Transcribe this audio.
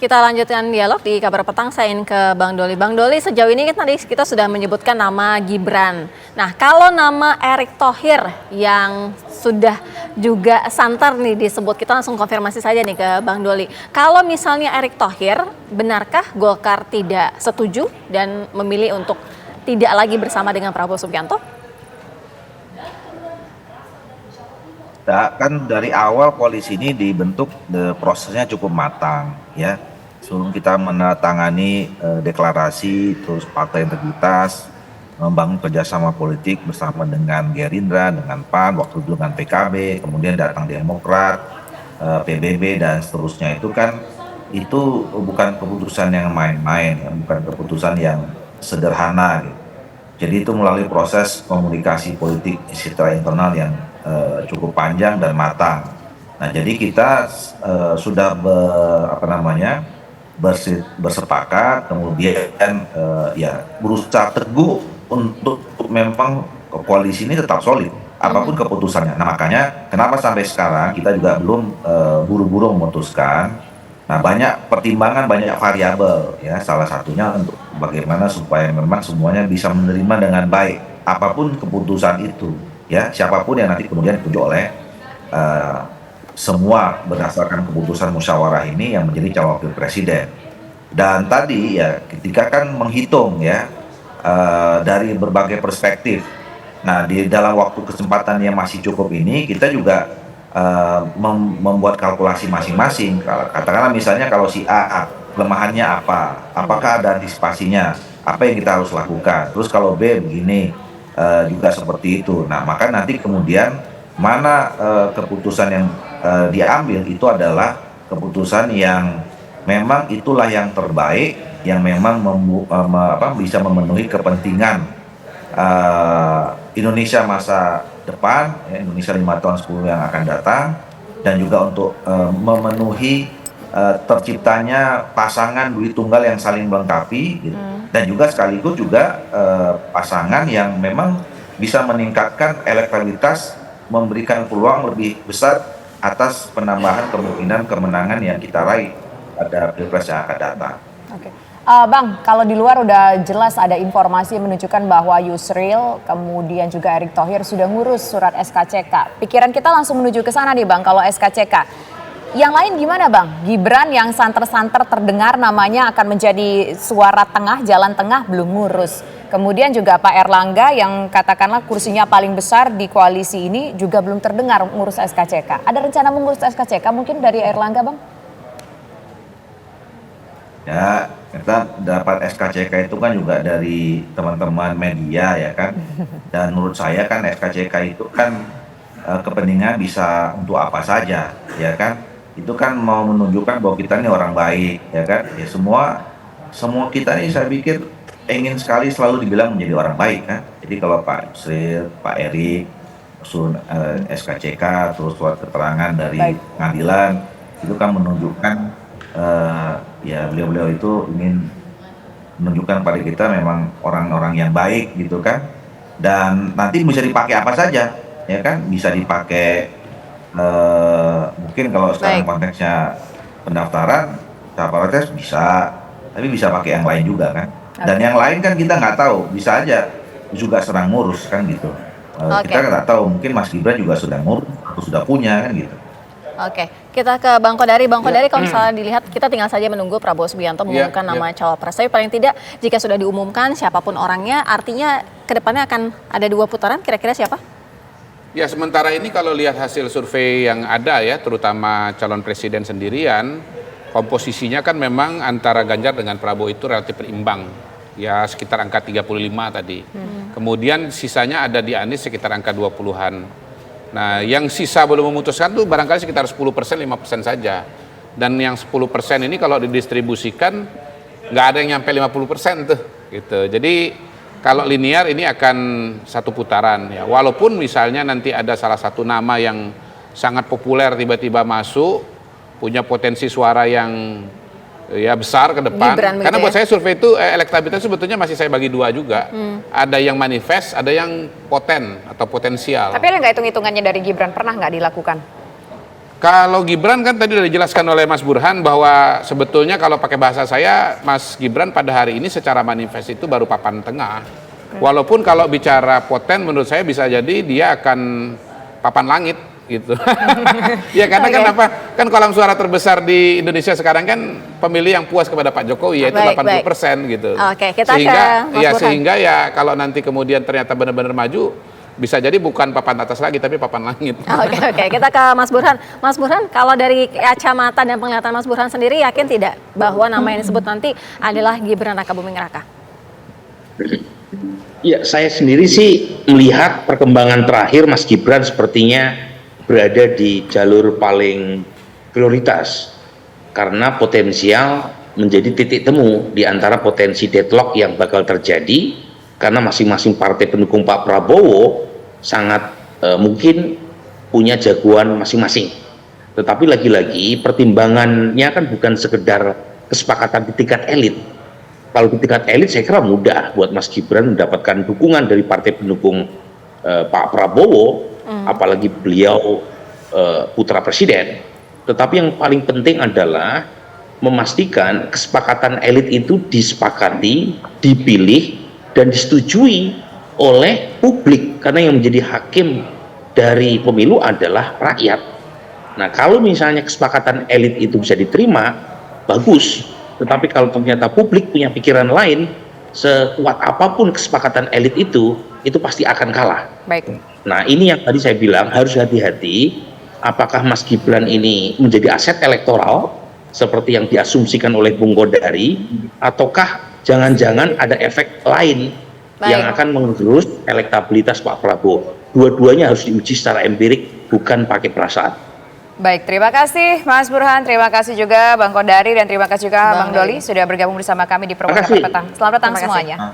Kita lanjutkan dialog di Kabar Petang. Saya ingin ke Bang Doli. Bang Doli, sejauh ini kan tadi kita sudah menyebutkan nama Gibran. Nah, kalau nama Erick Thohir yang sudah juga santer nih disebut, kita langsung konfirmasi saja nih ke Bang Doli. Kalau misalnya Erick Thohir, benarkah Golkar tidak setuju dan memilih untuk tidak lagi bersama dengan Prabowo Subianto? Kan dari awal koalisi ini dibentuk, prosesnya cukup matang ya. Sebelum kita menandatangani deklarasi, terus partai integritas, membangun kerjasama politik bersama dengan Gerindra, dengan PAN, waktu itu dengan PKB, kemudian datang Demokrat, PBB dan seterusnya, itu bukan keputusan yang main-main, ya, bukan keputusan yang sederhana gitu. Jadi itu melalui proses komunikasi politik secara internal yang cukup panjang dan matang. Nah, jadi kita sudah bersepakat, kemudian ya berusaha teguh untuk memang koalisi ini tetap solid, apapun keputusannya. Nah, makanya kenapa sampai sekarang kita juga belum buru-buru memutuskan. Nah, banyak pertimbangan, banyak variabel ya. Salah satunya untuk bagaimana supaya memang semuanya bisa menerima dengan baik apapun keputusan itu ya, siapapun yang nanti kemudian ditunjuk oleh semua berdasarkan keputusan musyawarah ini yang menjadi calon wakil presiden. Dan tadi ya ketika kan menghitung ya dari berbagai perspektif. Nah, di dalam waktu kesempatan yang masih cukup ini kita juga membuat kalkulasi masing-masing. Katakanlah misalnya kalau si A kelemahannya apa, apakah ada antisipasinya, apa yang kita harus lakukan. Terus kalau B begini juga seperti itu. Nah, maka nanti kemudian mana keputusan yang diambil itu adalah keputusan yang memang itulah yang terbaik, yang memang bisa memenuhi kepentingan Indonesia masa depan, ya, Indonesia 5 tahun 10 yang akan datang, dan juga untuk memenuhi terciptanya pasangan duit tunggal yang saling melengkapi gitu. Dan juga sekaligus juga pasangan yang memang bisa meningkatkan elektabilitas, memberikan peluang lebih besar atas penambahan kemungkinan kemenangan yang kita raih pada Pilpres yang akan datang. Oke. Bang, kalau di luar udah jelas ada informasi yang menunjukkan bahwa Yusril kemudian juga Erick Thohir sudah ngurus surat SKCK. Pikiran kita langsung menuju ke sana nih Bang, kalau SKCK. Yang lain gimana Bang? Gibran yang santer-santer terdengar namanya akan menjadi suara tengah, jalan tengah belum ngurus. Kemudian juga Pak Erlangga yang katakanlah kursinya paling besar di koalisi ini juga belum terdengar ngurus SKCK. Ada rencana mengurus SKCK mungkin dari Erlangga Bang? Ya, kita dapat SKCK itu kan juga dari teman-teman media ya kan. Dan menurut saya kan SKCK itu kan kepentingan bisa untuk apa saja ya kan. Itu kan mau menunjukkan bahwa kita ini orang baik ya kan. Ya semua kita ini saya pikir ingin sekali selalu dibilang menjadi orang baik kan. Jadi kalau Pak Yusril, Pak Erick, SKCK, terus surat keterangan dari pengadilan, itu kan menunjukkan ya beliau-beliau itu ingin menunjukkan pada kita memang orang-orang yang baik gitu kan. Dan nanti bisa dipakai apa saja ya kan, bisa dipakai mungkin kalau sekarang konteksnya pendaftaran capres bisa, tapi bisa pakai yang lain juga kan. Dan yang lain kan kita nggak tahu, bisa aja juga sedang ngurus kan gitu. Kita nggak tahu, mungkin Mas Gibran juga sudah ngurus atau sudah punya kan gitu. Oke, kita ke Bang Kodari. Bang Kodari, kalau misalnya dilihat, kita tinggal saja menunggu Prabowo Subianto mengumumkan nama cawapres. Tapi paling tidak, jika sudah diumumkan siapapun orangnya, artinya ke depannya akan ada 2 putaran, kira-kira siapa? Ya, sementara ini kalau lihat hasil survei yang ada ya, terutama calon presiden sendirian, komposisinya kan memang antara Ganjar dengan Prabowo itu relatif berimbang. Ya, sekitar angka 35 tadi. Kemudian sisanya ada di Anies sekitar angka 20-an. Nah, yang sisa belum memutuskan tuh barangkali sekitar 10%, 5% saja. Dan yang 10% ini kalau didistribusikan nggak ada yang nyampe 50% tuh, gitu. Jadi kalau linear ini akan satu putaran ya. Walaupun misalnya nanti ada salah satu nama yang sangat populer tiba-tiba masuk, punya potensi suara yang ya besar ke depan. Gibran, karena begitu buat ya? saya survei itu elektabilitas sebetulnya masih saya bagi 2 juga. Ada yang manifest, ada yang poten atau potensial. Tapi ada nggak hitung-hitungannya dari Gibran? Pernah nggak dilakukan? Kalau Gibran kan tadi sudah dijelaskan oleh Mas Burhan bahwa sebetulnya kalau pakai bahasa saya, Mas Gibran pada hari ini secara manifest itu baru papan tengah. Walaupun kalau bicara poten menurut saya bisa jadi dia akan papan langit gitu. Ya karena kan apa? Kan kolam suara terbesar di Indonesia sekarang kan pemilih yang puas kepada Pak Jokowi yaitu 80% gitu. Oke, kita sehingga ke Mas Burhan. sehingga ya kalau nanti kemudian ternyata benar-benar maju bisa jadi bukan papan atas lagi tapi papan langit. Oke, kita ke Mas Burhan. Mas Burhan, kalau dari kacamata dan penglihatan Mas Burhan sendiri yakin tidak bahwa nama yang disebut nanti adalah Gibran Rakabuming Raka? Ya, saya sendiri sih melihat perkembangan terakhir Mas Gibran sepertinya berada di jalur paling prioritas karena potensial menjadi titik temu di antara potensi deadlock yang bakal terjadi karena masing-masing partai pendukung Pak Prabowo sangat mungkin punya jagoan masing-masing. Tetapi lagi-lagi pertimbangannya kan bukan sekedar kesepakatan di tingkat elit. Kalau di tingkat elit saya kira mudah buat Mas Gibran mendapatkan dukungan dari partai pendukung Pak Prabowo, apalagi beliau putra presiden. Tetapi yang paling penting adalah memastikan kesepakatan elit itu disepakati, dipilih, dan disetujui oleh publik karena yang menjadi hakim dari pemilu adalah rakyat. Nah, kalau misalnya kesepakatan elit itu bisa diterima, bagus. Tetapi kalau ternyata publik punya pikiran lain, sekuat apapun kesepakatan elit itu pasti akan kalah. Baik. Nah, ini yang tadi saya bilang harus hati-hati. Apakah Mas Gibran ini menjadi aset elektoral seperti yang diasumsikan oleh Bung Kodari, ataukah jangan-jangan ada efek lain yang akan menggerus elektabilitas Pak Prabowo? Dua-duanya harus diuji secara empirik, bukan pakai perasaan. Baik, terima kasih Mas Burhan, terima kasih juga Bang Kodari, dan terima kasih juga Bang Doli sudah bergabung bersama kami di Program Petang. Selamat datang semuanya.